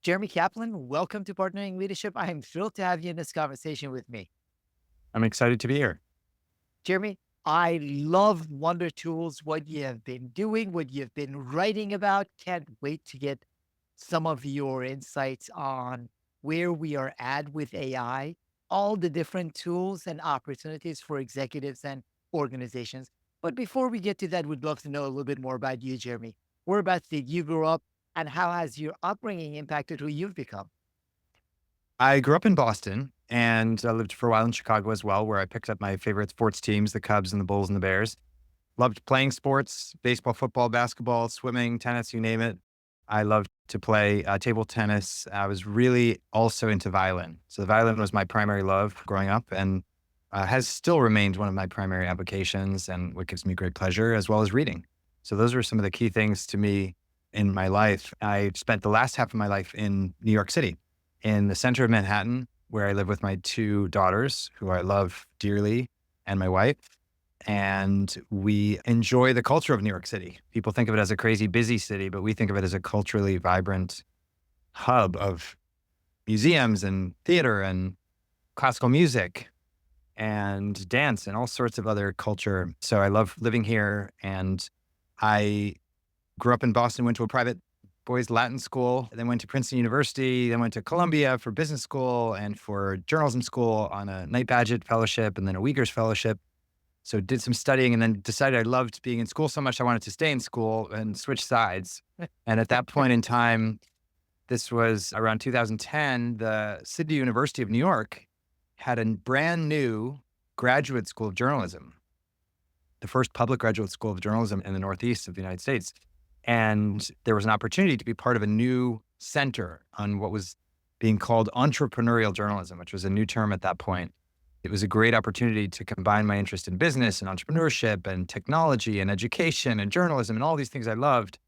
Jeremy Caplan, welcome to Partnering Leadership. I am thrilled to have you in this conversation with me. I'm excited to be here. Jeremy, I love Wonder Tools, what you have been doing, what you've been writing about. Can't wait to get some of your insights on where we are at with AI, all the different tools and opportunities for executives and organizations. But before we get to that, we'd love to know a little bit more about you, Jeremy. Whereabouts did you grow up, and how has your upbringing impacted who you've become? I grew up in Boston and I lived for a while in Chicago as well, where I picked up my favorite sports teams, the Cubs and the Bulls and the Bears. Loved playing sports, baseball, football, basketball, swimming, tennis, you name it. I loved to play table tennis. I was really also into violin. So the violin was my primary love growing up and has still remained one of my primary avocations and what gives me great pleasure, as well as reading. So those were some of the key things to me in my life. I spent the last half of my life in New York City, in the center of Manhattan, where I live with my two daughters, who I love dearly, and my wife. And we enjoy the culture of New York City. People think of it as a crazy busy city, but we think of it as a culturally vibrant hub of museums and theater and classical music and dance and all sorts of other culture. So I love living here. And I grew up in Boston, went to a private boys Latin school, then went to Princeton University, then went to Columbia for business school and for journalism school on a Knight Bagehot fellowship and then a Uyghurs fellowship. So did some studying and then decided I loved being in school so much I wanted to stay in school and switch sides. And at that point in time, this was around 2010, the City University of New York had a brand new graduate school of journalism, the first public graduate school of journalism in the Northeast of the United States. And there was an opportunity to be part of a new center on what was being called entrepreneurial journalism, which was a new term at that point. It was a great opportunity to combine my interest in business and entrepreneurship and technology and education and journalism and all these things I loved,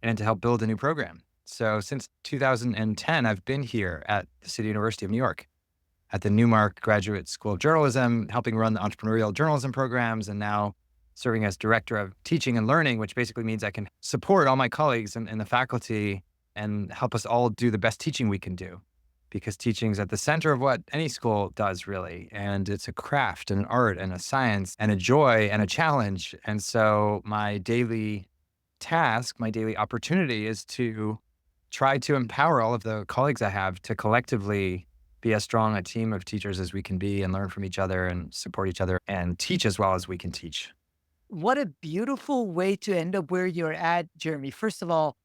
and to help build a new program. So since 2010, I've been here at the City University of New York at the Newmark Graduate School of Journalism, helping run the entrepreneurial journalism programs, and now serving as director of teaching and learning, which basically means I can support all my colleagues and the faculty and help us all do the best teaching we can do. Because teaching is at the center of what any school does, really. And it's a craft and an art and a science and a joy and a challenge. And so my daily task, my daily opportunity is to try to empower all of the colleagues I have to collectively be as strong a team of teachers as we can be and learn from each other and support each other and teach as well as we can teach. What a beautiful way to end up where you're at, Jeremy. First of all,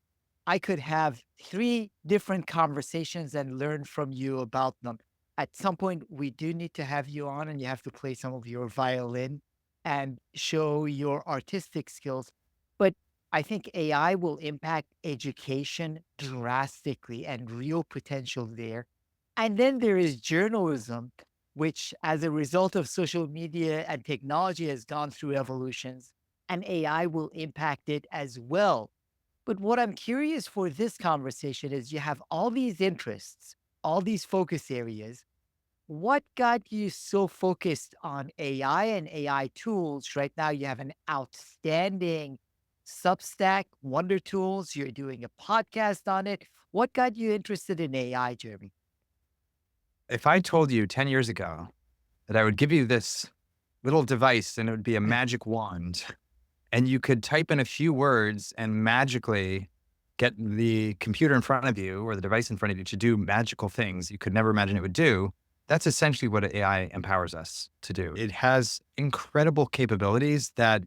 I could have three different conversations and learn from you about them. At some point, we do need to have you on and you have to play some of your violin and show your artistic skills. But I think AI will impact education drastically and real potential there. And then there is journalism, which, as a result of social media and technology, has gone through evolutions, and AI will impact it as well. But what I'm curious for this conversation is you have all these interests, all these focus areas. What got you so focused on AI and AI tools? Right now, you have an outstanding Substack, Wonder Tools. You're doing a podcast on it. What got you interested in AI, Jeremy? If I told you 10 years ago that I would give you this little device and it would be a magic wand and you could type in a few words and magically get the computer in front of you or the device in front of you to do magical things you could never imagine it would do, that's essentially what AI empowers us to do. It has incredible capabilities that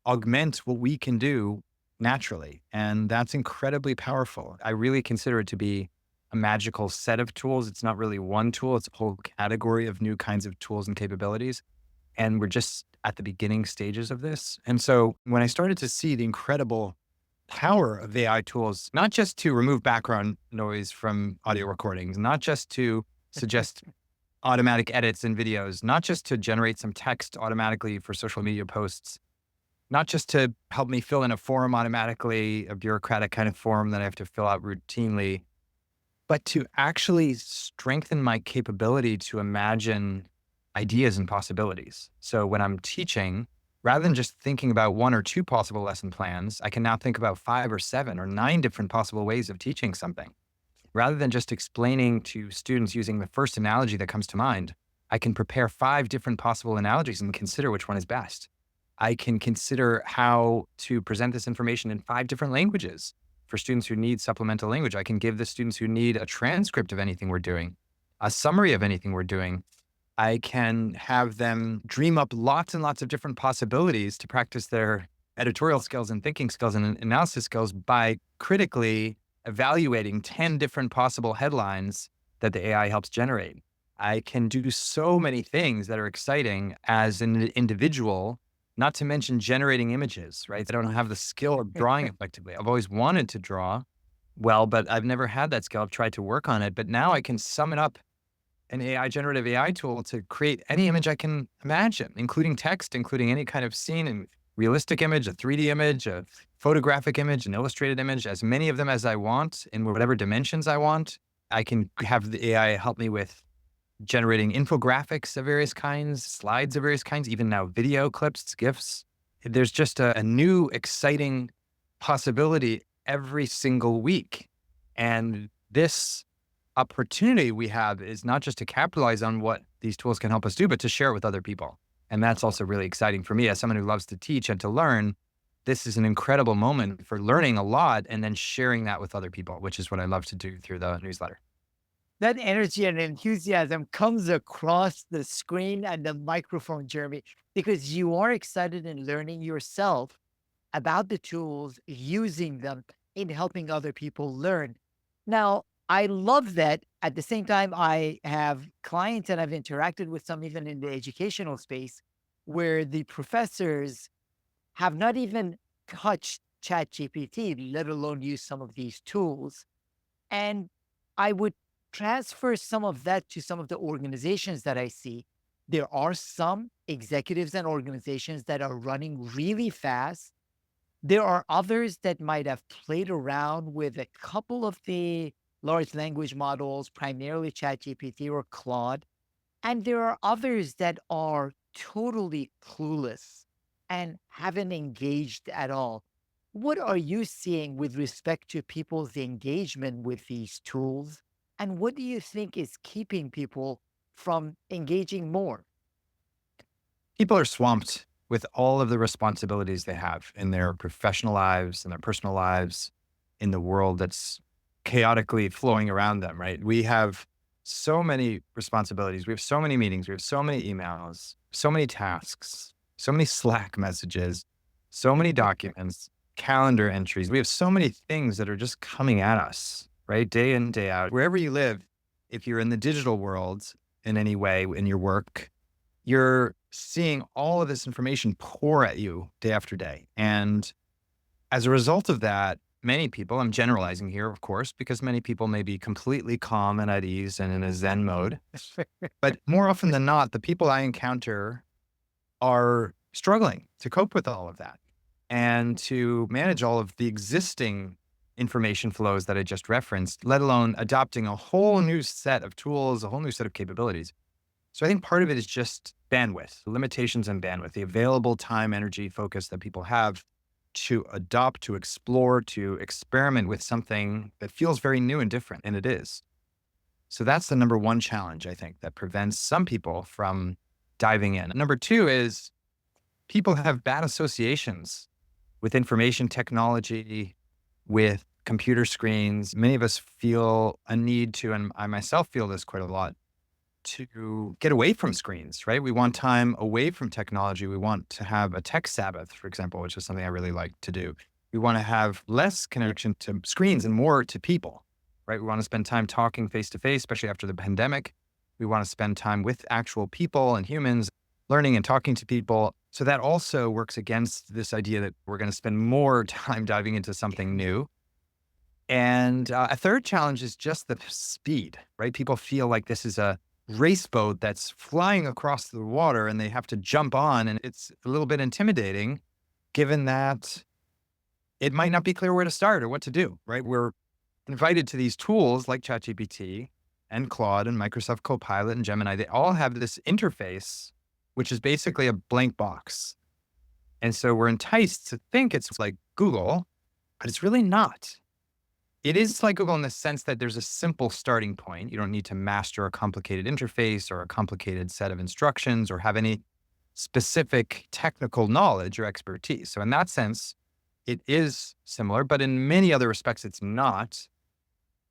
augment what we can do naturally. And that's incredibly powerful. I really consider it to be a magical set of tools. It's not really one tool, it's a whole category of new kinds of tools and capabilities. And we're just at the beginning stages of this. And so when I started to see the incredible power of AI tools, not just to remove background noise from audio recordings, not just to suggest automatic edits in videos, not just to generate some text automatically for social media posts, not just to help me fill in a form automatically, a bureaucratic kind of form that I have to fill out routinely, but to actually strengthen my capability to imagine ideas and possibilities. So when I'm teaching, rather than just thinking about one or two possible lesson plans, I can now think about 5 or 7 or 9 different possible ways of teaching something. Rather than just explaining to students using the first analogy that comes to mind, I can prepare 5 different possible analogies and consider which one is best. I can consider how to present this information in 5 different languages. For students who need supplemental language, I can give the students who need a transcript of anything we're doing, a summary of anything we're doing. I can have them dream up lots and lots of different possibilities to practice their editorial skills and thinking skills and analysis skills by critically evaluating 10 different possible headlines that the AI helps generate. I can do so many things that are exciting as an individual, not to mention generating images, right? I don't have the skill of drawing effectively. I've always wanted to draw well, but I've never had that skill. I've tried to work on it, but now I can summon up an generative AI tool to create any image I can imagine, including text, including any kind of scene and realistic image, a 3D image, a photographic image, an illustrated image, as many of them as I want in whatever dimensions I want. I can have the AI help me with generating infographics of various kinds, slides of various kinds, even now video clips, GIFs. There's just a new exciting possibility every single week. And this opportunity we have is not just to capitalize on what these tools can help us do, but to share it with other people. And that's also really exciting for me as someone who loves to teach and to learn. This is an incredible moment for learning a lot and then sharing that with other people, which is what I love to do through the newsletter. That energy and enthusiasm comes across the screen and the microphone, Jeremy, because you are excited in learning yourself about the tools, using them in helping other people learn. Now, I love that. At the same time, I have clients and I've interacted with some even in the educational space where the professors have not even touched ChatGPT, let alone use some of these tools. And I would transfer some of that to some of the organizations that I see. There are some executives and organizations that are running really fast. There are others that might have played around with a couple of the large language models, primarily ChatGPT or Claude. And there are others that are totally clueless and haven't engaged at all. What are you seeing with respect to people's engagement with these tools? And what do you think is keeping people from engaging more? People are swamped with all of the responsibilities they have in their professional lives and their personal lives in the world that's chaotically flowing around them, right? We have so many responsibilities. We have so many meetings. We have so many emails, so many tasks, so many Slack messages, so many documents, calendar entries. We have so many things that are just coming at us, right? Day in, day out. Wherever you live, if you're in the digital world in any way in your work, you're seeing all of this information pour at you day after day. And as a result of that, many people, I'm generalizing here, of course, because many people may be completely calm and at ease and in a Zen mode. But more often than not, the people I encounter are struggling to cope with all of that and to manage all of the existing information flows that I just referenced, let alone adopting a whole new set of tools, a whole new set of capabilities. So I think part of it is just bandwidth, limitations and bandwidth, the available time, energy, focus that people have to adopt, to explore, to experiment with something that feels very new and different, and it is. So that's the number one challenge, I think, that prevents some people from diving in. Number two is people have bad associations with information technology, with computer screens. Many of us feel a need to, and I myself feel this quite a lot, to get away from screens, right? We want time away from technology. We want to have a tech Sabbath, for example, which is something I really like to do. We want to have less connection to screens and more to people, right? We want to spend time talking face to face, especially after the pandemic. We want to spend time with actual people and humans, learning and talking to people. So that also works against this idea that we're going to spend more time diving into something new. And a third challenge is just the speed, right? People feel like this is a race boat that's flying across the water and they have to jump on. And it's a little bit intimidating given that it might not be clear where to start or what to do, right? We're invited to these tools like ChatGPT and Claude and Microsoft Copilot and Gemini. They all have this interface, which is basically a blank box. And so we're enticed to think it's like Google, but it's really not. It is like Google in the sense that there's a simple starting point. You don't need to master a complicated interface or a complicated set of instructions or have any specific technical knowledge or expertise. So in that sense, it is similar, but in many other respects, it's not.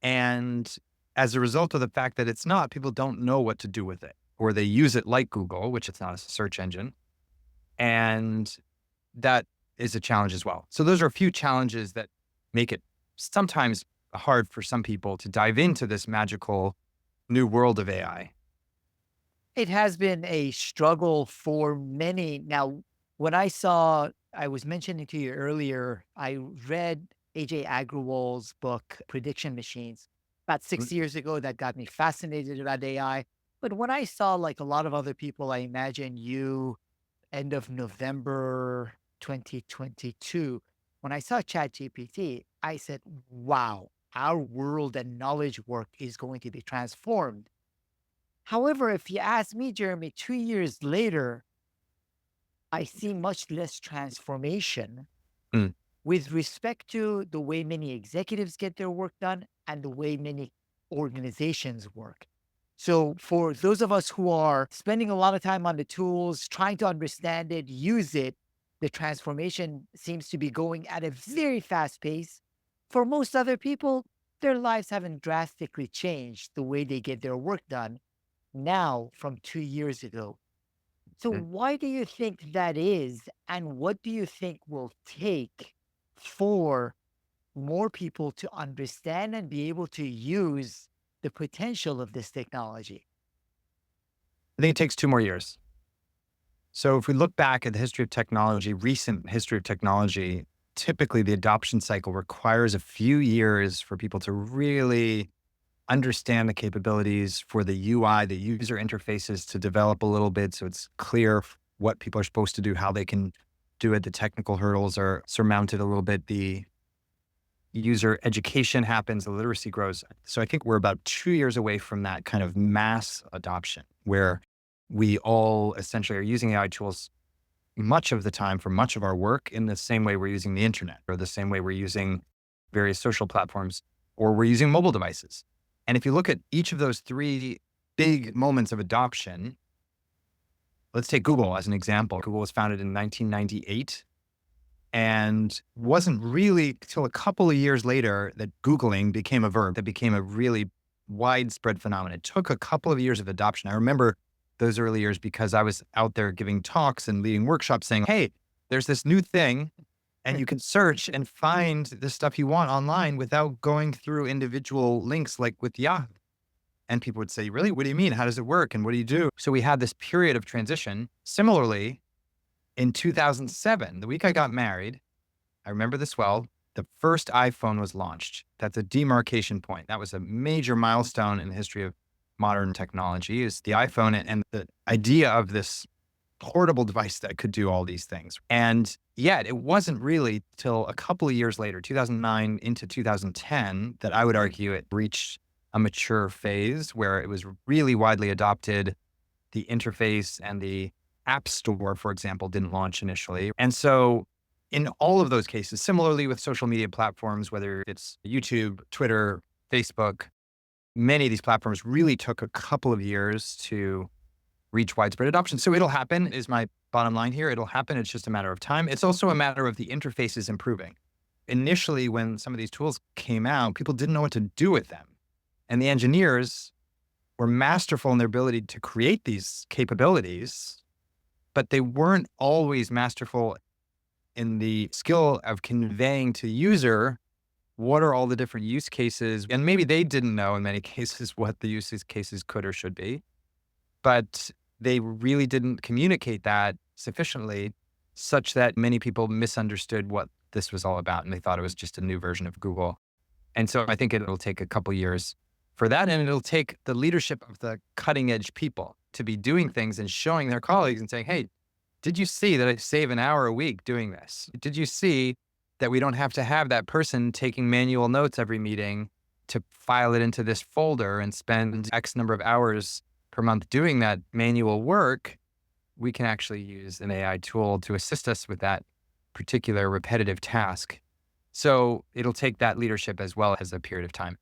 And as a result of the fact that it's not, people don't know what to do with it, or they use it like Google, which it's not a search engine. And that is a challenge as well. So those are a few challenges that make it sometimes hard for some people to dive into this magical new world of AI. It has been a struggle for many. Now, when I was mentioning to you earlier, I read AJ Agrawal's book, Prediction Machines, about Mm, 6 years ago. That got me fascinated about AI. But when I saw, like a lot of other people, I imagine you, end of November 2022, when I saw ChatGPT, I said, wow, our world and knowledge work is going to be transformed. However, if you ask me, Jeremy, 2 years later, I see much less transformation mm. with respect to the way many executives get their work done and the way many organizations work. So, for those of us who are spending a lot of time on the tools, trying to understand it, use it, the transformation seems to be going at a very fast pace. For most other people, their lives haven't drastically changed the way they get their work done now from 2 years ago. So, Mm. why do you think that is? And what do you think will take for more people to understand and be able to use the potential of this technology? I think it takes 2 more years. So if we look back at the history of technology, recent history of technology, typically the adoption cycle requires a few years for people to really understand the capabilities, for the UI, the user interfaces to develop a little bit so it's clear what people are supposed to do, how they can do it. The technical hurdles are surmounted a little bit. The user education happens, the literacy grows. So I think we're about 2 years away from that kind of mass adoption where we all essentially are using AI tools much of the time for much of our work in the same way we're using the internet or the same way we're using various social platforms or we're using mobile devices. And if you look at each of those three big moments of adoption, let's take Google as an example. Google was founded in 1998 and wasn't really till a couple of years later that Googling became a verb that became a really widespread phenomenon. It took a couple of years of adoption. I remember those early years because I was out there giving talks and leading workshops saying, hey, there's this new thing and you can search and find the stuff you want online without going through individual links like with Yahoo. And people would say, really? What do you mean? How does it work? And what do you do? So we had this period of transition. Similarly, in 2007, the week I got married, I remember this well, the first iPhone was launched. That's a demarcation point. That was a major milestone in the history of modern technology is the iPhone and the idea of this portable device that could do all these things. And yet it wasn't really till a couple of years later, 2009 into 2010, that I would argue it reached a mature phase where it was really widely adopted. The interface and the App Store, for example, didn't launch initially. And so in all of those cases, similarly with social media platforms, whether it's YouTube, Twitter, Facebook, many of these platforms really took a couple of years to reach widespread adoption. So it'll happen is my bottom line here. It'll happen. It's just a matter of time. It's also a matter of the interfaces improving. Initially, when some of these tools came out, people didn't know what to do with them. And the engineers were masterful in their ability to create these capabilities, but they weren't always masterful in the skill of conveying to the user what are all the different use cases. And maybe they didn't know in many cases what the use cases could or should be, but they really didn't communicate that sufficiently such that many people misunderstood what this was all about. And they thought it was just a new version of Google. And so I think it'll take a couple years for that. And it'll take the leadership of the cutting edge people to be doing things and showing their colleagues and saying, hey, did you see that I save an hour a week doing this? Did you see that we don't have to have that person taking manual notes every meeting to file it into this folder and spend X number of hours per month doing that manual work? We can actually use an AI tool to assist us with that particular repetitive task. So it'll take that leadership as well as a period of time.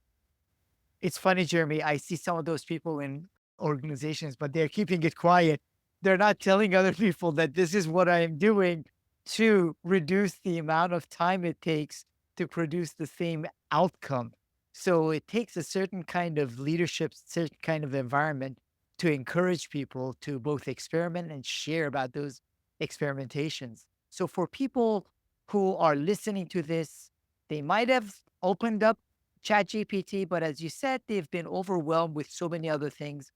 It's funny, Jeremy. I see some of those people in organizations, but they're keeping it quiet. They're not telling other people that this is what I am doing to reduce the amount of time it takes to produce the same outcome. So it takes a certain kind of leadership, certain kind of environment to encourage people to both experiment and share about those experimentations. So for people who are listening to this, they might have opened up ChatGPT, but as you said, they've been overwhelmed with so many other things.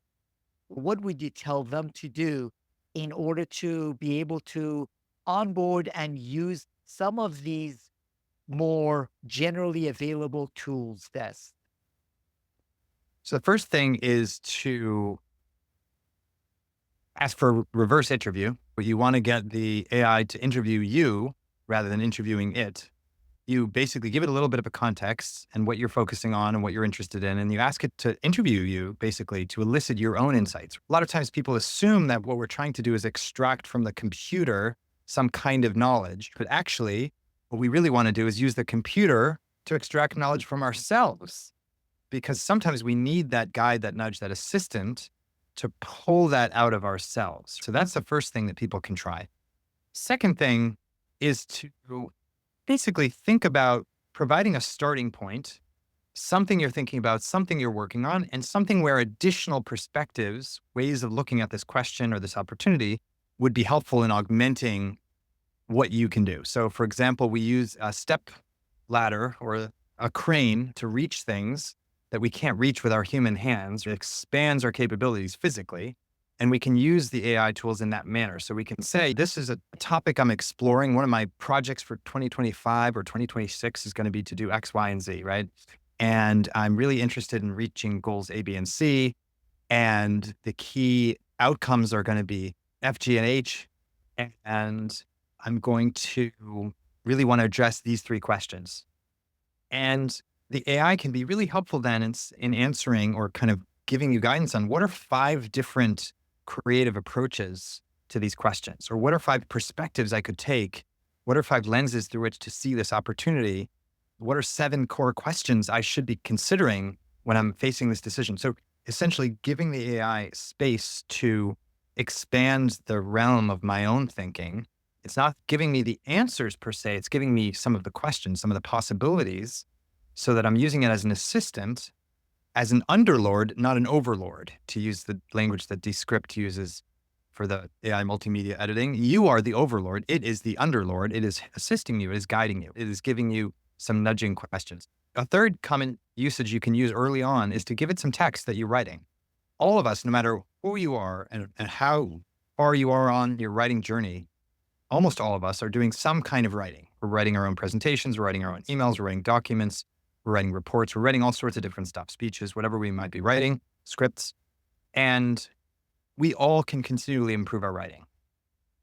What would you tell them to do in order to be able to onboard and use some of these more generally available tools best? So the first thing is to ask for reverse interview, but you want to get the AI to interview you rather than interviewing it. You basically give it a little bit of a context and what you're focusing on and what you're interested in. And you ask it to interview you basically to elicit your own insights. A lot of times people assume that what we're trying to do is extract from the computer some kind of knowledge. But actually, what we really want to do is use the computer to extract knowledge from ourselves. Because sometimes we need that guide, that nudge, that assistant to pull that out of ourselves. So that's the first thing that people can try. Second thing is to basically think about providing a starting point, something you're thinking about, something you're working on, and something where additional perspectives, ways of looking at this question or this opportunity would be helpful in augmenting what you can do. So, for example, we use a step ladder or a crane to reach things that we can't reach with our human hands. It expands our capabilities physically. And we can use the AI tools in that manner. So we can say, this is a topic I'm exploring. One of my projects for 2025 or 2026 is going to be to do X, Y, and Z, right? And I'm really interested in reaching goals A, B, and C. And the key outcomes are going to be F, G, and H. And I'm going to really want to address these three questions. And the AI can be really helpful then in answering or kind of giving you guidance on what are 5 different creative approaches to these questions, or what are 5 perspectives I could take? What are 5 lenses through which to see this opportunity? What are 7 core questions I should be considering when I'm facing this decision? So essentially giving the AI space to expand the realm of my own thinking. It's not giving me the answers per se. It's giving me some of the questions, some of the possibilities, so that I'm using it as an assistant, as an underlord, not an overlord, to use the language that Descript uses for the AI multimedia editing. You are the overlord. It is the underlord. It is assisting you. It is guiding you. It is giving you some nudging questions. A third common usage you can use early on is to give it some text that you're writing. All of us, no matter who you are and how far you are on your writing journey, almost all of us are doing some kind of writing. We're writing our own presentations, we're writing our own emails, we're writing documents, we're writing reports, we're writing all sorts of different stuff, speeches, whatever we might be writing, scripts. And we all can continually improve our writing.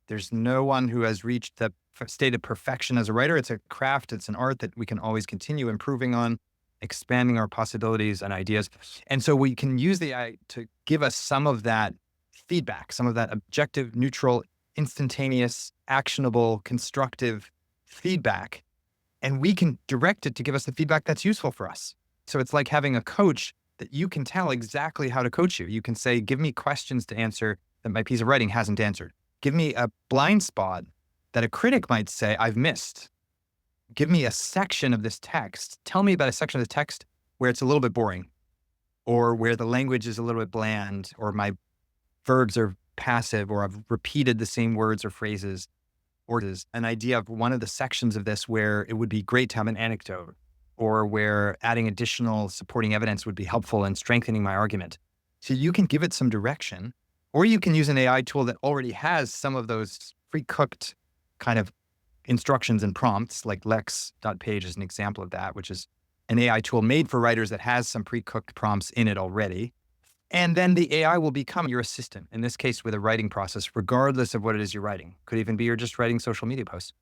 There's no one who has reached the state of perfection as a writer. It's a craft, it's an art that we can always continue improving on, expanding our possibilities and ideas. And so we can use the AI to give us some of that feedback, some of that objective, neutral, instantaneous, actionable, constructive feedback. And we can direct it to give us the feedback that's useful for us. So it's like having a coach that you can tell exactly how to coach you. You can say, give me questions to answer that my piece of writing hasn't answered. Give me a blind spot that a critic might say, I've missed. Give me a section of this text. Tell me about a section of the text where it's a little bit boring, or where the language is a little bit bland, or my verbs are passive, or I've repeated the same words or phrases, or is an idea of one of the sections of this where it would be great to have an anecdote, or where adding additional supporting evidence would be helpful in strengthening my argument. So you can give it some direction, or you can use an AI tool that already has some of those pre-cooked kind of instructions and prompts, like Lex.page is an example of that, which is an AI tool made for writers that has some pre-cooked prompts in it already. And then the AI will become your assistant, in this case with a writing process, regardless of what it is you're writing. Could even be you're just writing social media posts.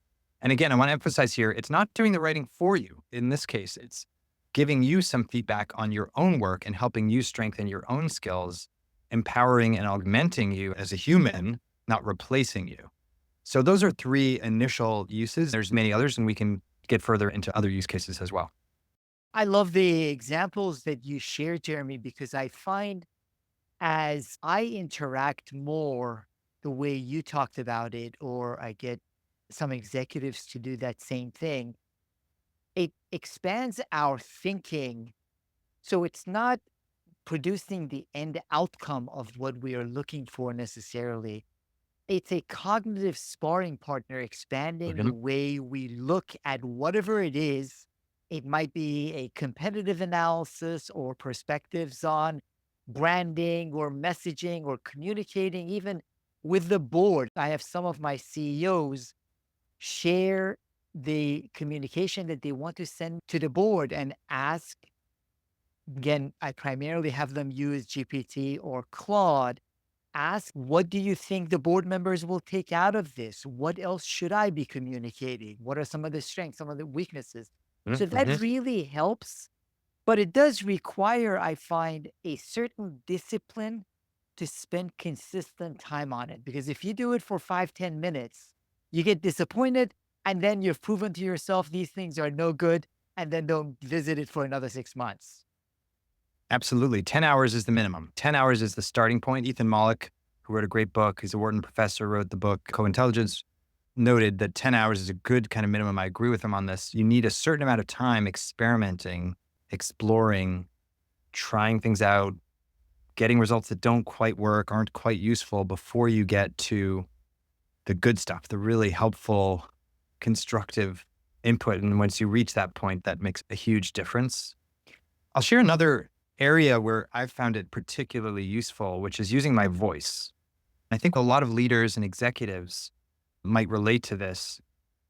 And again, I want to emphasize here, it's not doing the writing for you. In this case, it's giving you some feedback on your own work and helping you strengthen your own skills, empowering and augmenting you as a human, not replacing you. So those are 3 initial uses. There's many others, and we can get further into other use cases as well. I love the examples that you share, Jeremy, because I find as I interact more the way you talked about it, or I get some executives to do that same thing, it expands our thinking. So it's not producing the end outcome of what we are looking for necessarily. It's a cognitive sparring partner expanding the Mhm. way we look at whatever it is. It might be a competitive analysis or perspectives on branding or messaging or communicating, even with the board. I have some of my CEOs share the communication that they want to send to the board and ask. Again, I primarily have them use GPT or Claude. Ask, what do you think the board members will take out of this? What else should I be communicating? What are some of the strengths, some of the weaknesses? So that Mhm. really helps, but it does require, I find, a certain discipline to spend consistent time on it. Because if you do it for 5, 10 minutes, you get disappointed, and then you've proven to yourself these things are no good, and then don't visit it for another 6 months. Absolutely. 10 hours is the minimum. 10 hours is the starting point. Ethan Mollick, who wrote a great book, he's a Wharton professor, wrote the book Co-Intelligence, noted that 10 hours is a good kind of minimum. I agree with him on this. You need a certain amount of time experimenting, exploring, trying things out, getting results that don't quite work, aren't quite useful before you get to the good stuff, the really helpful, constructive input. And once you reach that point, that makes a huge difference. I'll share another area where I've found it particularly useful, which is using my voice. I think a lot of leaders and executives might relate to this.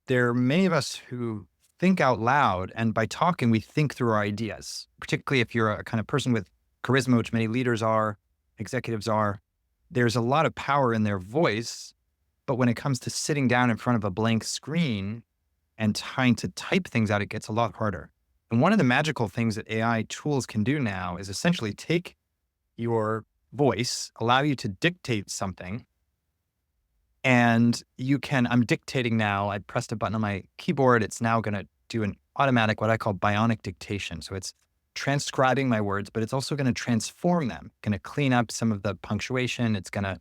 There are many of us who think out loud, and by talking, we think through our ideas, particularly if you're a kind of person with charisma, which many leaders are, executives are. There's a lot of power in their voice. But when it comes to sitting down in front of a blank screen and trying to type things out, it gets a lot harder. And one of the magical things that AI tools can do now is essentially take your voice, allow you to dictate something, and you can, I'm dictating now. I pressed a button on my keyboard. It's now going to do an automatic, what I call bionic dictation. So it's transcribing my words, but it's also going to transform them, going to clean up some of the punctuation. It's going to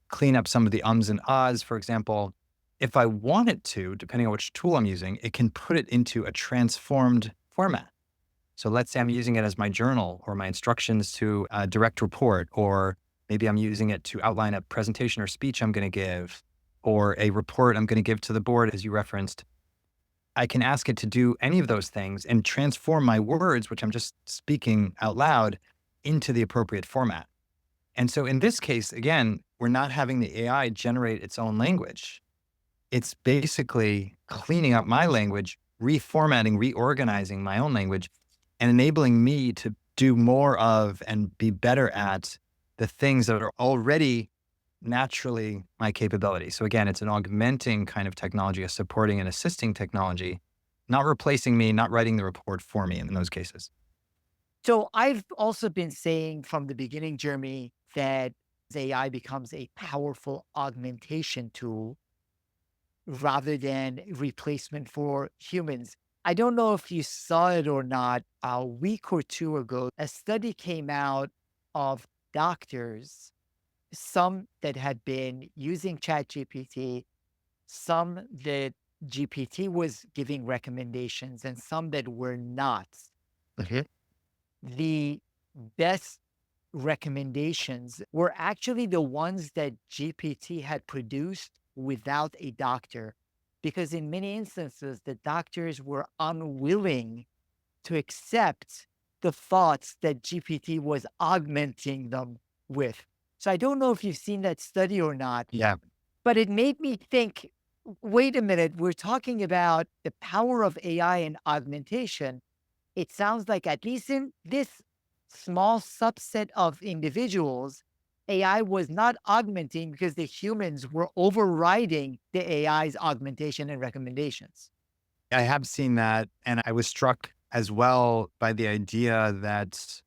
clean up some of the ums and ahs, for example. If I want it to, depending on which tool I'm using, it can put it into a transformed format. So let's say I'm using it as my journal or my instructions to a direct report, or maybe I'm using it to outline a presentation or speech I'm going to give, or a report I'm going to give to the board, as you referenced. I can ask it to do any of those things and transform my words, which I'm just speaking out loud, into the appropriate format. And so in this case, again, we're not having the AI generate its own language. It's basically cleaning up my language, reformatting, reorganizing my own language, and enabling me to do more of and be better at the things that are already naturally my capability. So again, it's an augmenting kind of technology, a supporting and assisting technology, not replacing me, not writing the report for me in those cases. So I've also been saying from the beginning, Jeremy, that AI becomes a powerful augmentation tool rather than replacement for humans. I don't know if you saw it or not. A week or two ago, a study came out of doctors, some that had been using ChatGPT, some that GPT was giving recommendations, and some that were not. Mhm. The best recommendations were actually the ones that GPT had produced without a doctor, because in many instances, the doctors were unwilling to accept the thoughts that GPT was augmenting them with. So I don't know if you've seen that study or not, Yeah. but it made me think, wait a minute, we're talking about the power of AI and augmentation. It sounds like, at least in this small subset of individuals, AI was not augmenting because the humans were overriding the AI's augmentation and recommendations. I have seen that. And I was struck as well by the idea that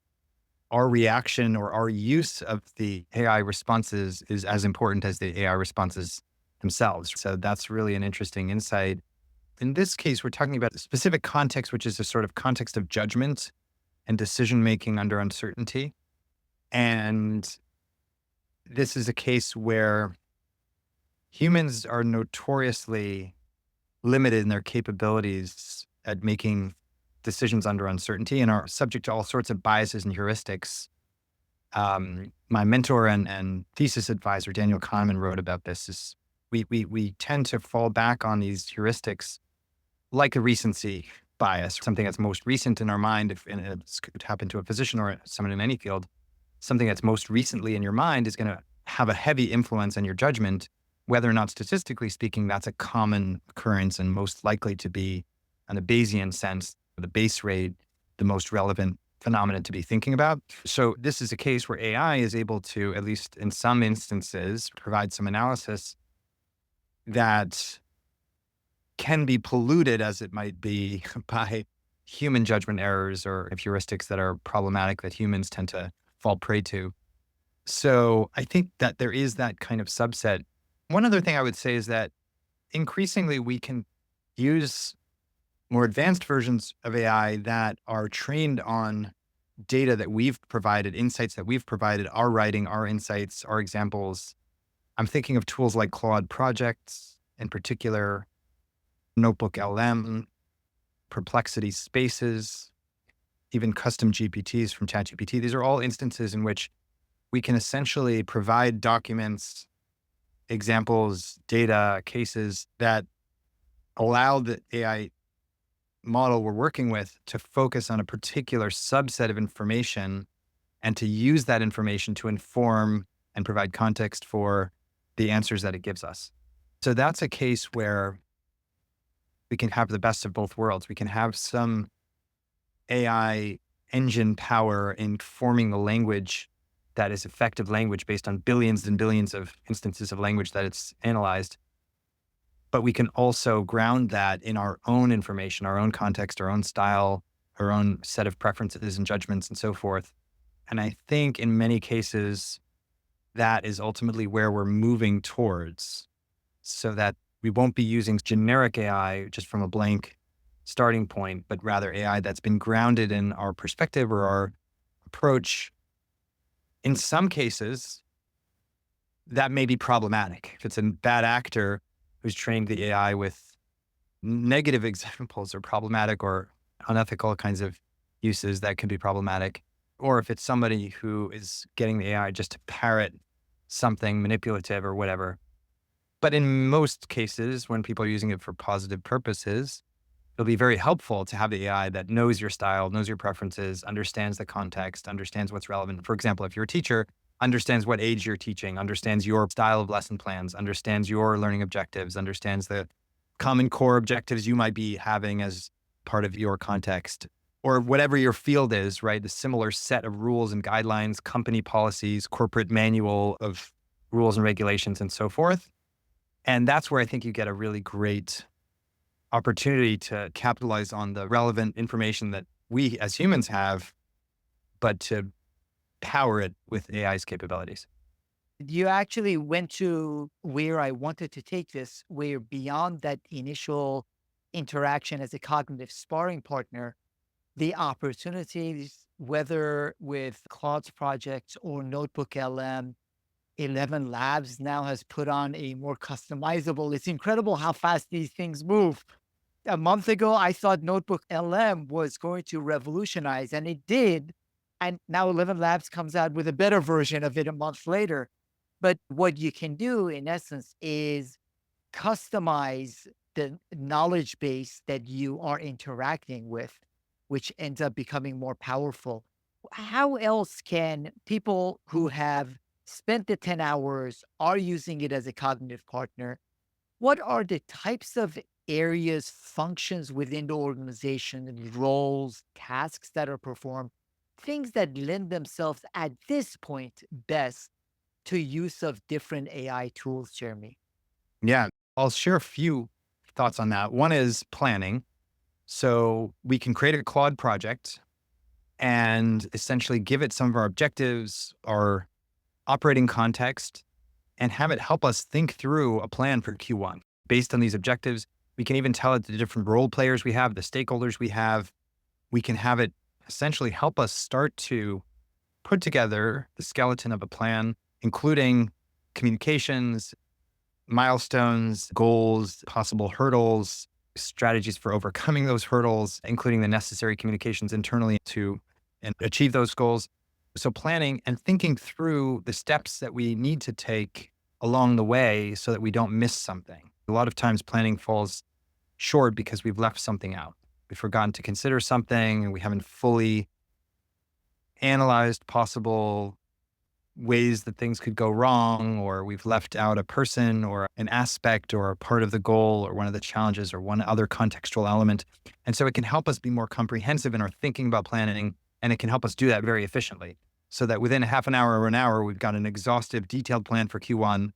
our reaction or our use of the AI responses is as important as the AI responses themselves. So that's really an interesting insight. In this case, we're talking about a specific context, which is a sort of context of judgment and decision making under uncertainty. And this is a case where humans are notoriously limited in their capabilities at making decisions under uncertainty and are subject to all sorts of biases and heuristics. My mentor and thesis advisor, Daniel Kahneman, wrote about this. Is we tend to fall back on these heuristics like a recency bias, something that's most recent in our mind. If and it could happen to a physician or someone in any field, something that's most recently in your mind is going to have a heavy influence on your judgment, whether or not statistically speaking, that's a common occurrence and most likely to be, in a Bayesian sense, the base rate, the most relevant phenomenon to be thinking about. So this is a case where AI is able to, at least in some instances, provide some analysis that can be polluted as it might be by human judgment errors or heuristics that are problematic that humans tend to fall prey to. So I think that there is that kind of subset. One other thing I would say is that increasingly we can use more advanced versions of AI that are trained on data that we've provided, insights that we've provided, our writing, our insights, our examples. I'm thinking of tools like Claude projects, in particular, Notebook LM, Perplexity Spaces, even custom GPTs from ChatGPT. These are all instances in which we can essentially provide documents, examples, data, cases that allow the AI model we're working with to focus on a particular subset of information and to use that information to inform and provide context for the answers that it gives us. So that's a case where we can have the best of both worlds. We can have some AI engine power in forming the language that is effective language based on billions and billions of instances of language that it's analyzed. But we can also ground that in our own information, our own context, our own style, our own set of preferences and judgments and so forth. And I think in many cases, that is ultimately where we're moving towards, so that we won't be using generic AI just from a blank starting point, but rather AI that's been grounded in our perspective or our approach. In some cases, that may be problematic. If it's a bad actor who's trained the AI with negative examples or problematic or unethical kinds of uses, that can be problematic. Or if it's somebody who is getting the AI just to parrot something manipulative or whatever. But in most cases, when people are using it for positive purposes, it'll be very helpful to have the AI that knows your style, knows your preferences, understands the context, understands what's relevant. For example, if you're a teacher, understands what age you're teaching, understands your style of lesson plans, understands your learning objectives, understands the common core objectives you might be having as part of your context, or whatever your field is, right? The similar set of rules and guidelines, company policies, corporate manual of rules and regulations, and so forth. And that's where I think you get a really great opportunity to capitalize on the relevant information that we as humans have, but to power it with AI's capabilities. You actually went to where I wanted to take this, where beyond that initial interaction as a cognitive sparring partner, the opportunities, whether with Claude's projects or Notebook LM, 11 Labs now has put on a more customizable. It's incredible how fast these things move. A month ago, I thought Notebook LM was going to revolutionize, and it did. And now 11 Labs comes out with a better version of it a month later. But what you can do, in essence, is customize the knowledge base that you are interacting with, which ends up becoming more powerful. How else can people who have spent the 10 hours, are using it as a cognitive partner, what are the types of areas, functions within the organization, and roles, tasks that are performed, things that lend themselves at this point best to use of different AI tools, Jeremy? Yeah, I'll share a few thoughts on that. One is planning. So we can create a Claude project and essentially give it some of our objectives, our operating context, and have it help us think through a plan for Q1 based on these objectives. We can even tell it the different role players we have, the stakeholders we have. We can have it essentially help us start to put together the skeleton of a plan, including communications, milestones, goals, possible hurdles, strategies for overcoming those hurdles, including the necessary communications internally to and achieve those goals. So planning and thinking through the steps that we need to take along the way so that we don't miss something. A lot of times planning falls short because we've left something out. We've forgotten to consider something and we haven't fully analyzed possible ways that things could go wrong, or we've left out a person or an aspect or a part of the goal or one of the challenges or one other contextual element. And so it can help us be more comprehensive in our thinking about planning, and it can help us do that very efficiently so that within a half an hour or an hour, we've got an exhaustive, detailed plan for Q1,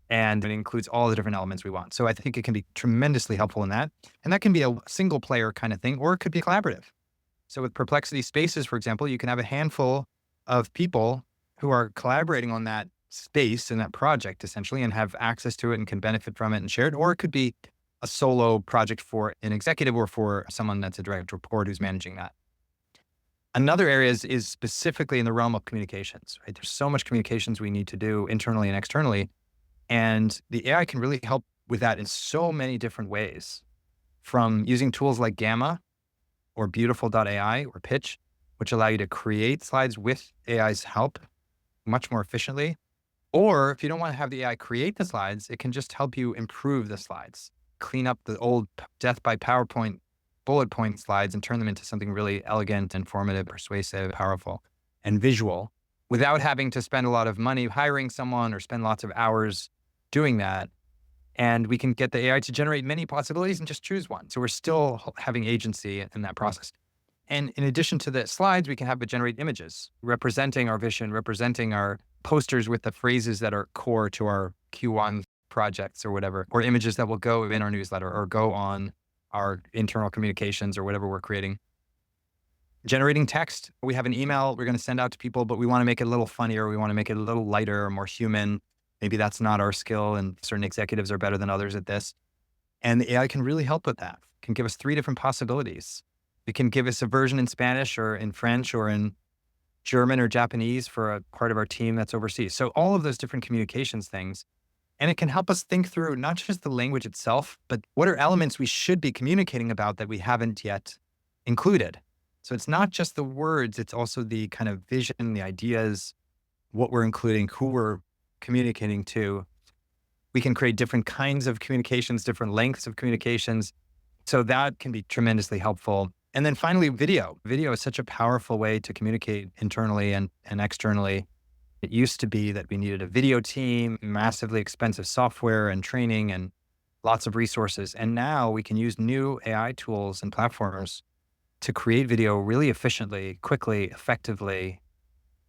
and it includes all the different elements we want. So I think it can be tremendously helpful in that. And that can be a single player kind of thing, or it could be collaborative. So with Perplexity Spaces, for example, you can have a handful of people who are collaborating on that space and that project essentially and have access to it and can benefit from it and share it. Or it could be a solo project for an executive or for someone that's a direct report who's managing that. Another area is specifically in the realm of communications, right? There's so much communications we need to do internally and externally. And the AI can really help with that in so many different ways, from using tools like Gamma or Beautiful.ai or Pitch, which allow you to create slides with AI's help much more efficiently. Or if you don't want to have the AI create the slides, it can just help you improve the slides, clean up the old death by PowerPoint bullet point slides and turn them into something really elegant, informative, persuasive, powerful, and visual without having to spend a lot of money hiring someone or spend lots of hours doing that. And we can get the AI to generate many possibilities and just choose one. So we're still having agency in that process. And in addition to the slides, we can have it generate images representing our vision, representing our posters with the phrases that are core to our Q1 projects or whatever, or images that will go in our newsletter or go on our internal communications or whatever we're creating. Generating text. We have an email we're going to send out to people, but we want to make it a little funnier. We want to make it a little lighter or more human. Maybe that's not our skill and certain executives are better than others at this. And the AI can really help with that. It can give us 3 different possibilities. It can give us a version in Spanish or in French or in German or Japanese for a part of our team that's overseas. So all of those different communications things. And it can help us think through not just the language itself, but what are elements we should be communicating about that we haven't yet included. So it's not just the words, it's also the kind of vision, the ideas, what we're including, who we're communicating to. We can create different kinds of communications, different lengths of communications. So that can be tremendously helpful. And then finally, video. Video is such a powerful way to communicate internally and externally. It used to be that we needed a video team, massively expensive software and training and lots of resources. And now we can use new AI tools and platforms to create video really efficiently, quickly, effectively,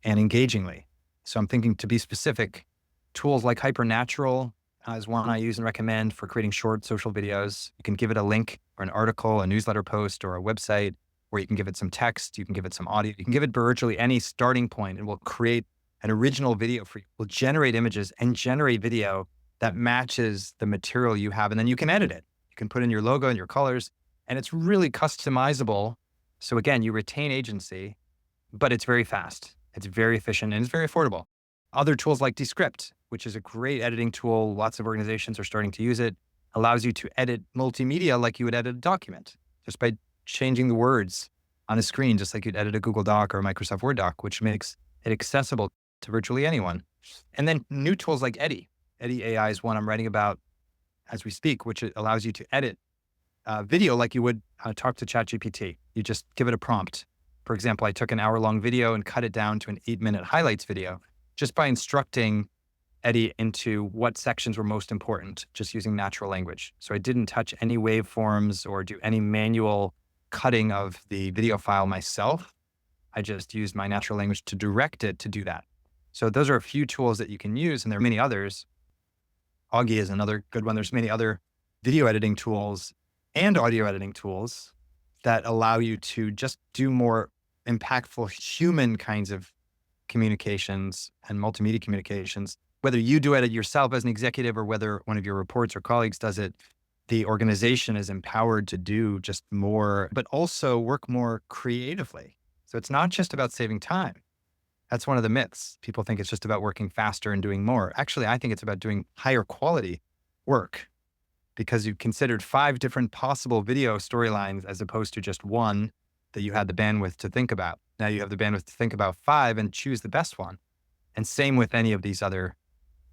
and engagingly. So I'm thinking, to be specific, tools like Hypernatural is one I use and recommend for creating short social videos. You can give it a link or an article, a newsletter post, or a website, or you can give it some text, you can give it some audio, you can give it virtually any starting point and we'll create an original video for you. We'll generate images and generate video that matches the material you have. And then you can edit it. You can put in your logo and your colors, and it's really customizable. So again, you retain agency, but it's very fast. It's very efficient and it's very affordable. Other tools like Descript, which is a great editing tool. Lots of organizations are starting to use it. Allows you to edit multimedia like you would edit a document, just by changing the words on a screen, just like you'd edit a Google Doc or a Microsoft Word doc, which makes it accessible to virtually anyone. And then new tools like Eddy. Eddy AI is one I'm writing about as we speak, which allows you to edit video like you would talk to ChatGPT. You just give it a prompt. For example, I took an hour-long video and cut it down to an 8-minute highlights video just by instructing Eddy into what sections were most important, just using natural language. So I didn't touch any waveforms or do any manual cutting of the video file myself. I just used my natural language to direct it to do that. So those are a few tools that you can use, and there are many others. Augie is another good one. There's many other video editing tools and audio editing tools that allow you to just do more impactful human kinds of communications and multimedia communications, whether you do it yourself as an executive or whether one of your reports or colleagues does it. the organization is empowered to do just more, but also work more creatively. So it's not just about saving time. That's one of the myths. People think it's just about working faster and doing more. Actually, I think it's about doing higher quality work because you considered 5 different possible video storylines as opposed to just one that you had the bandwidth to think about. Now you have the bandwidth to think about 5 and choose the best one. And same with any of these other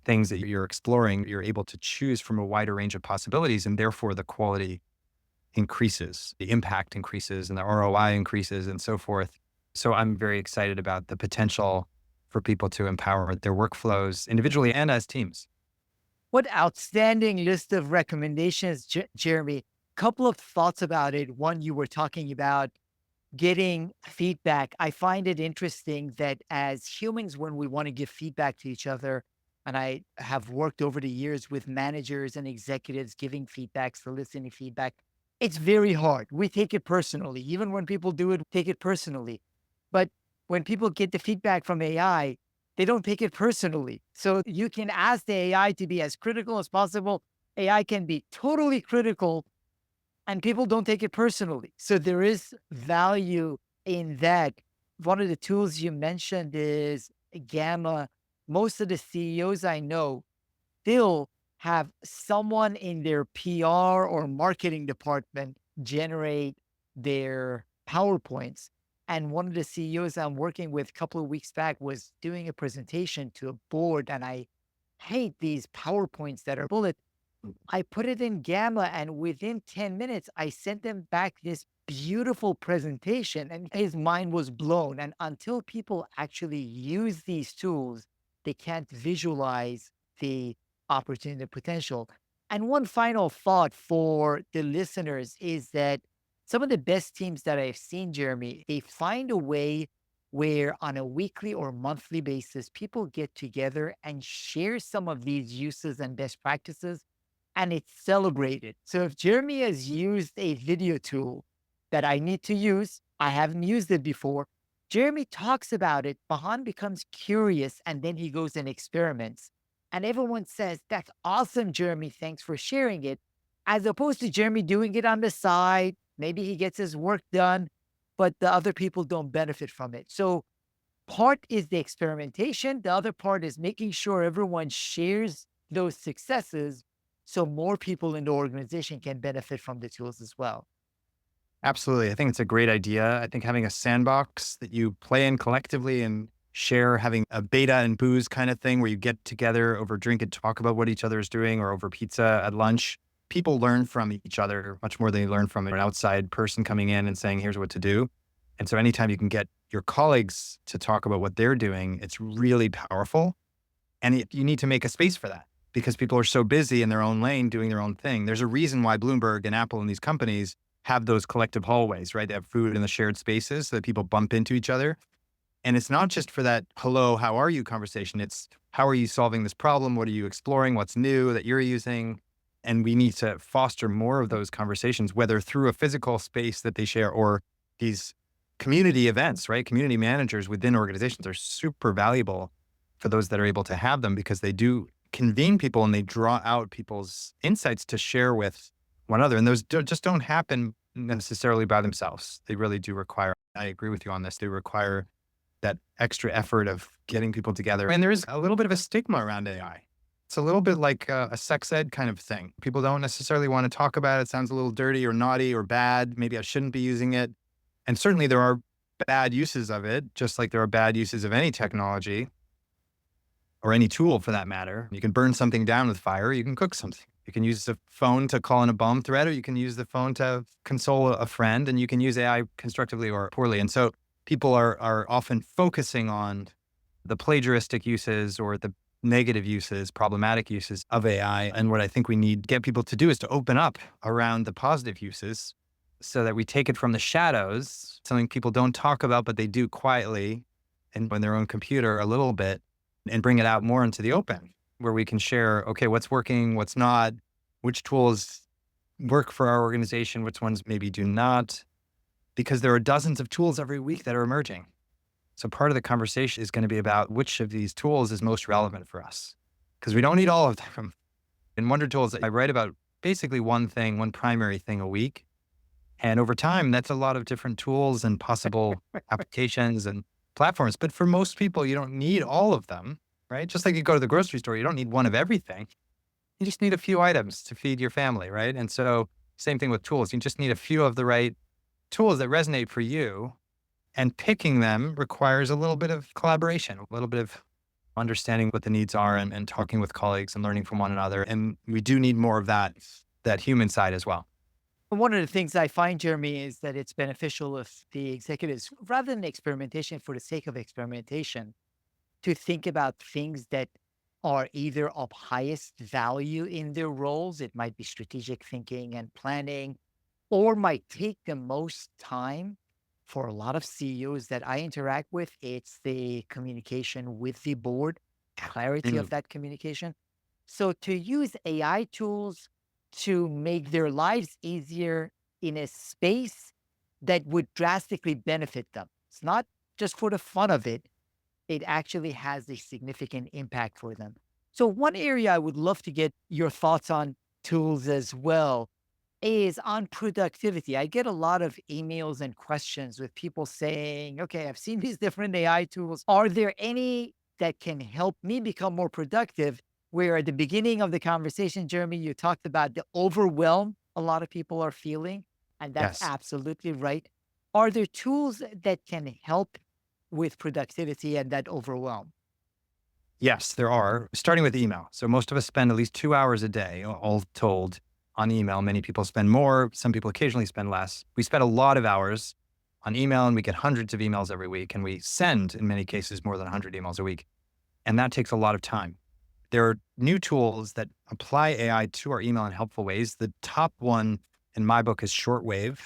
things that you're exploring, you're able to choose from a wider range of possibilities, and therefore the quality increases, the impact increases, and the ROI increases, and so forth. So I'm very excited about the potential for people to empower their workflows individually and as teams. What outstanding list of recommendations, Jeremy. Couple of thoughts about it. One, you were talking about getting feedback. I find it interesting that as humans, when we want to give feedback to each other, and I have worked over the years with managers and executives giving feedback, soliciting feedback, it's very hard. We take it personally. Even when people do it, take it personally. But when people get the feedback from AI, they don't take it personally. So you can ask the AI to be as critical as possible. AI can be totally critical and people don't take it personally. So there is value in that. One of the tools you mentioned is Gamma. Most of the CEOs I know still have someone in their PR or marketing department generate their PowerPoints. And one of the CEOs I'm working with a couple of weeks back was doing a presentation to a board. And I hate these PowerPoints that are bullet. I put it in Gamma, and within 10 minutes, I sent them back this beautiful presentation, and his mind was blown. And until people actually use these tools, they can't visualize the opportunity, the potential. And one final thought for the listeners is that some of the best teams that I've seen, Jeremy, they find a way where on a weekly or monthly basis, people get together and share some of these uses and best practices and it's celebrated. So if Jeremy has used a video tool that I need to use, I haven't used it before. Jeremy talks about it. Mahan becomes curious and then he goes and experiments. And everyone says, "That's awesome, Jeremy. Thanks for sharing it." As opposed to Jeremy doing it on the side. Maybe he gets his work done, but the other people don't benefit from it. So part is the experimentation. The other part is making sure everyone shares those successes so more people in the organization can benefit from the tools as well. Absolutely. I think it's a great idea. I think having a sandbox that you play in collectively and share, having a beta and booze kind of thing where you get together over drink and talk about what each other is doing or over pizza at lunch. People learn from each other much more than they learn from an outside person coming in and saying, here's what to do. And so anytime you can get your colleagues to talk about what they're doing, it's really powerful. And you need to make a space for that because people are so busy in their own lane doing their own thing. There's a reason why Bloomberg and Apple and these companies have those collective hallways, right? They have food in the shared spaces so that people bump into each other. And it's not just for that, hello, how are you conversation. It's how are you solving this problem? What are you exploring? What's new that you're using? And we need to foster more of those conversations, whether through a physical space that they share or these community events, right? Community managers within organizations are super valuable for those that are able to have them because they do convene people and they draw out people's insights to share with one another. And those just don't happen necessarily by themselves. They really do require, I agree with you on this, they require that extra effort of getting people together. And there is a little bit of a stigma around AI. It's a little bit like a sex ed kind of thing. People don't necessarily want to talk about it. It sounds a little dirty or naughty or bad. Maybe I shouldn't be using it. And certainly there are bad uses of it, just like there are bad uses of any technology or any tool for that matter. You can burn something down with fire. You can cook something. You can use the phone to call in a bomb threat, or you can use the phone to console a friend, and you can use AI constructively or poorly. And so people are often focusing on the plagiaristic uses or the negative uses, problematic uses of AI. And what I think we need to get people to do is to open up around the positive uses so that we take it from the shadows, something people don't talk about, but they do quietly and on their own computer a little bit, and bring it out more into the open where we can share, okay, what's working, what's not, which tools work for our organization, which ones maybe do not, because there are dozens of tools every week that are emerging. So part of the conversation is going to be about which of these tools is most relevant for us, because we don't need all of them. In Wonder Tools, I write about basically one thing, one primary thing a week. And over time, that's a lot of different tools and possible applications and platforms. But for most people, you don't need all of them, right? Just like you go to the grocery store, you don't need one of everything. You just need a few items to feed your family, right? And so, same thing with tools. You just need a few of the right tools that resonate for you. And picking them requires a little bit of collaboration, a little bit of understanding what the needs are and talking with colleagues and learning from one another. And we do need more of that human side as well. One of the things I find, Jeremy, is that it's beneficial if the executives, rather than experimentation for the sake of experimentation, to think about things that are either of highest value in their roles. It might be strategic thinking and planning, or might take the most time. For a lot of CEOs that I interact with, it's the communication with the board, clarity of Mm. that communication. So to use AI tools to make their lives easier in a space that would drastically benefit them. It's not just for the fun of it, it actually has a significant impact for them. So, one area I would love to get your thoughts on tools as well is on productivity. I get a lot of emails and questions with people saying, okay, I've seen these different AI tools. Are there any that can help me become more productive? Where at the beginning of the conversation, Jeremy, you talked about the overwhelm a lot of people are feeling, and that's Yes. absolutely right. Are there tools that can help with productivity and that overwhelm? Yes, there are, starting with email. So most of us spend at least 2 hours a day, all told, on email. Many people spend more. Some people occasionally spend less. We spend a lot of hours on email and we get hundreds of emails every week. And we send, in many cases, more than 100 emails a week. And that takes a lot of time. There are new tools that apply AI to our email in helpful ways. The top one in my book is shortwave.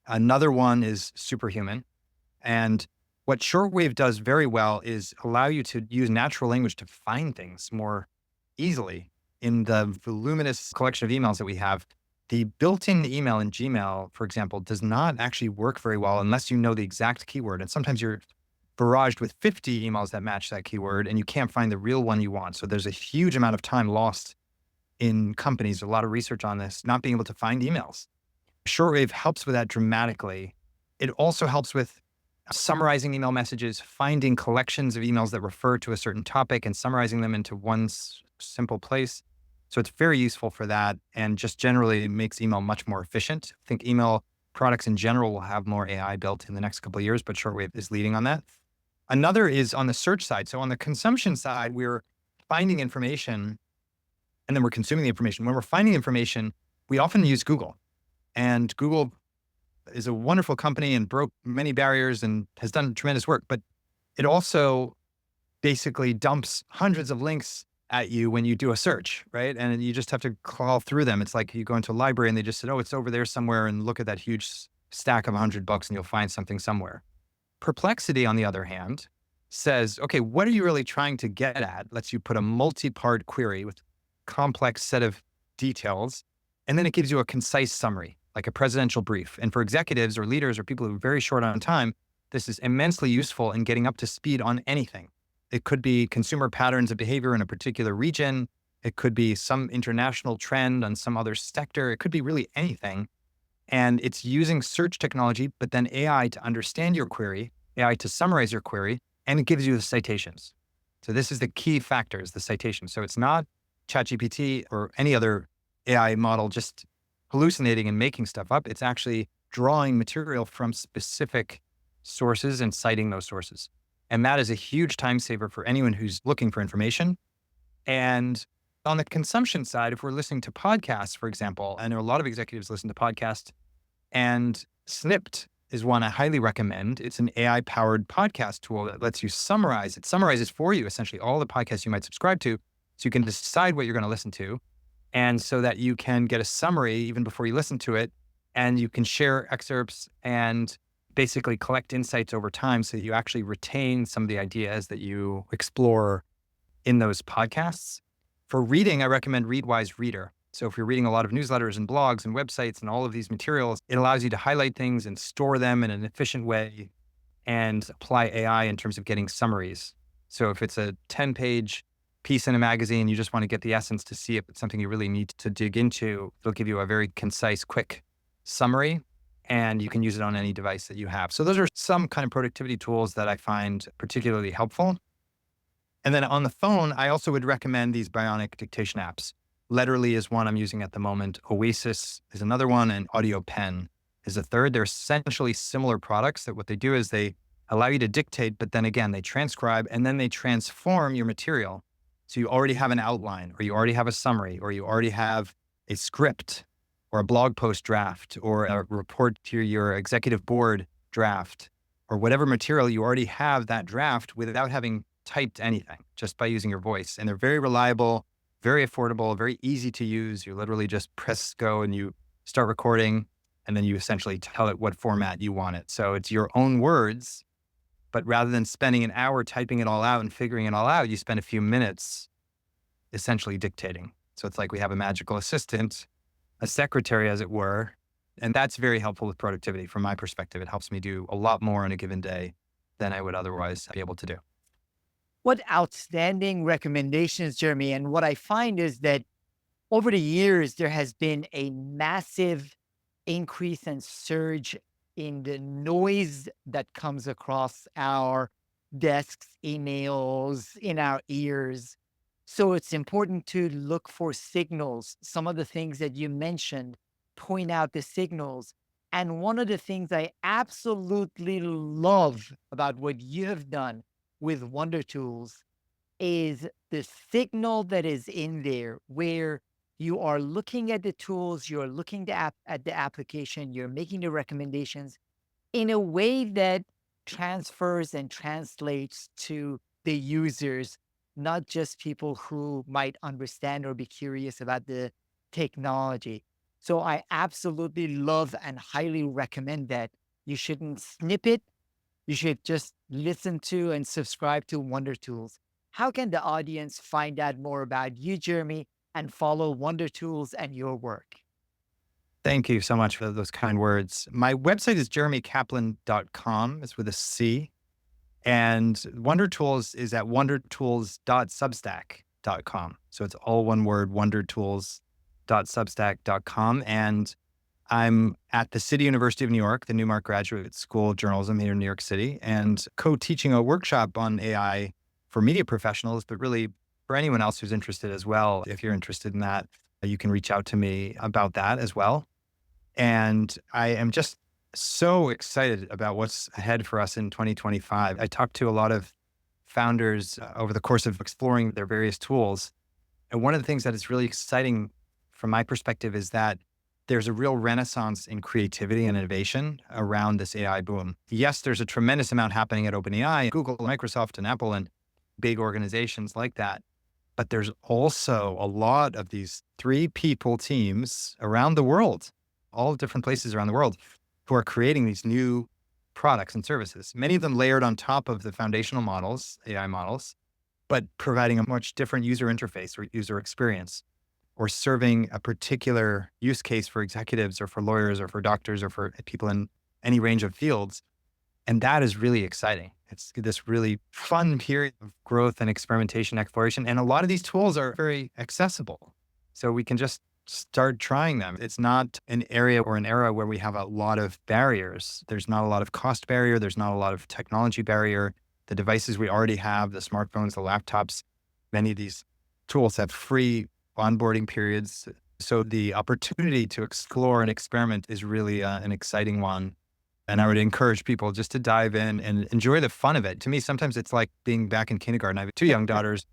Another one is superhuman. And what shortwave does very well is allow you to use natural language to find things more easily in the voluminous collection of emails that we have. The built-in email in Gmail, for example, does not actually work very well unless you know the exact keyword. And sometimes you're barraged with 50 emails that match that keyword and you can't find the real one you want. So there's a huge amount of time lost in companies, a lot of research on this, not being able to find emails. Shortwave helps with that dramatically. It also helps with summarizing email messages, finding collections of emails that refer to a certain topic and summarizing them into one simple place. So it's very useful for that and just generally makes email much more efficient. I think email products in general will have more AI built in the next couple of years, but Shortwave is leading on that. Another is on the search side. So on the consumption side, we're finding information and then we're consuming the information. When we're finding information, we often use Google. And Google is a wonderful company and broke many barriers and has done tremendous work. But it also basically dumps hundreds of links at you when you do a search, right? And you just have to crawl through them. It's like you go into a library and they just said, oh, it's over there somewhere, and look at that huge stack of 100 books and you'll find something somewhere. Perplexity, on the other hand, says, okay, what are you really trying to get at? Lets you put a multi-part query with complex set of details, and then it gives you a concise summary, like a presidential brief. And for executives or leaders or people who are very short on time, this is immensely useful in getting up to speed on anything. It could be consumer patterns of behavior in a particular region. It could be some international trend on some other sector. It could be really anything. And it's using search technology, but then AI to understand your query, AI to summarize your query, and it gives you the citations. So this is the key factor, is the citation. So it's not ChatGPT or any other AI model just hallucinating and making stuff up. It's actually drawing material from specific sources and citing those sources. And that is a huge time saver for anyone who's looking for information. And on the consumption side, if we're listening to podcasts, for example, I know a lot of executives listen to podcasts, and Snipped is one I highly recommend. It's an AI powered podcast tool that lets you summarize. It summarizes for you essentially all the podcasts you might subscribe to. So you can decide what you're going to listen to. And so that you can get a summary even before you listen to it. And you can share excerpts and basically collect insights over time so that you actually retain some of the ideas that you explore in those podcasts. For reading, I recommend Readwise Reader. So if you're reading a lot of newsletters and blogs and websites and all of these materials, it allows you to highlight things and store them in an efficient way and apply AI in terms of getting summaries. So if it's a 10-page piece in a magazine, you just want to get the essence to see if it's something you really need to dig into. It'll give you a very concise, quick summary, and you can use it on any device that you have. So those are some kind of productivity tools that I find particularly helpful. And then on the phone, I also would recommend these bionic dictation apps. Letterly is one I'm using at the moment. Oasis is another one, and Audio Pen is a third. They're essentially similar products that what they do is they allow you to dictate, but then again, they transcribe and then they transform your material. So you already have an outline, or you already have a summary, or you already have a script or a blog post draft or a report to your executive board draft or whatever material you already have that draft without having typed anything, just by using your voice. And they're very reliable, very affordable, very easy to use. You literally just press go and you start recording, and then you essentially tell it what format you want it. So it's your own words, but rather than spending an hour typing it all out and figuring it all out, you spend a few minutes essentially dictating. So it's like we have a magical assistant, a secretary, as it were. And that's very helpful with productivity from my perspective. It helps me do a lot more in a given day than I would otherwise be able to do. What outstanding recommendations, Jeremy. And what I find is that over the years, there has been a massive increase and surge in the noise that comes across our desks, emails, in our ears. So it's important to look for signals. Some of the things that you mentioned point out the signals. And one of the things I absolutely love about what you have done with Wonder Tools is the signal that is in there where you are looking at the tools, you're looking at the application, you're making the recommendations in a way that transfers and translates to the users, not just people who might understand or be curious about the technology. So I absolutely love and highly recommend that. You shouldn't snip it. You should just listen to and subscribe to Wonder Tools. How can the audience find out more about you, Jeremy, and follow Wonder Tools and your work? Thank you so much for those kind words. My website is jeremycaplan.com. It's with a C. And Wonder Tools is at wondertools.substack.com. So it's all one word, wondertools.substack.com. And I'm at the City University of New York, the Newmark Graduate School of Journalism here in New York City, and co-teaching a workshop on AI for media professionals, but really for anyone else who's interested as well. If you're interested in that, you can reach out to me about that as well. And I am just so excited about what's ahead for us in 2025. I talked to a lot of founders over the course of exploring their various tools. And one of the things that is really exciting from my perspective is that there's a real renaissance in creativity and innovation around this AI boom. Yes, there's a tremendous amount happening at OpenAI, Google, Microsoft, and Apple, and big organizations like that. But there's also a lot of these 3-people teams around the world, all different places around the world, who are creating these new products and services, many of them layered on top of the foundational models, AI models, but providing a much different user interface or user experience, or serving a particular use case for executives or for lawyers or for doctors or for people in any range of fields. And that is really exciting. It's this really fun period of growth and experimentation, exploration. And a lot of these tools are very accessible. So we can just start trying them. It's not an area or an era where we have a lot of barriers. There's not a lot of cost barrier. There's not a lot of technology barrier. The devices we already have, the smartphones, the laptops, many of these tools have free onboarding periods. So the opportunity to explore and experiment is really an exciting one. And I would encourage people just to dive in and enjoy the fun of it. To me, sometimes it's like being back in kindergarten. I have 2 young daughters.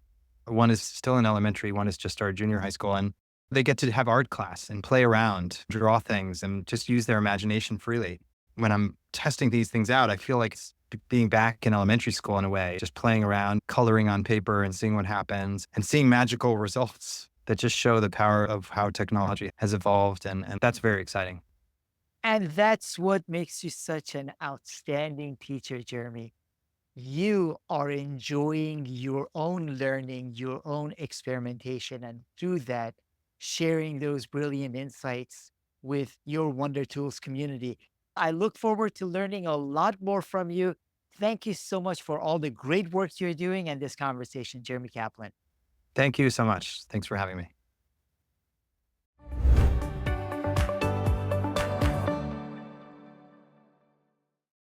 One is still in elementary. One is just started junior high school. And they get to have art class and play around, draw things, and just use their imagination freely. When I'm testing these things out, I feel like it's being back in elementary school in a way, just playing around, coloring on paper and seeing what happens and seeing magical results that just show the power of how technology has evolved. And that's very exciting. And that's what makes you such an outstanding teacher, Jeremy. You are enjoying your own learning, your own experimentation, and through that, sharing those brilliant insights with your Wonder Tools community. I look forward to learning a lot more from you. Thank you so much for all the great work you're doing and this conversation, Jeremy Kaplan. Thank you so much. Thanks for having me.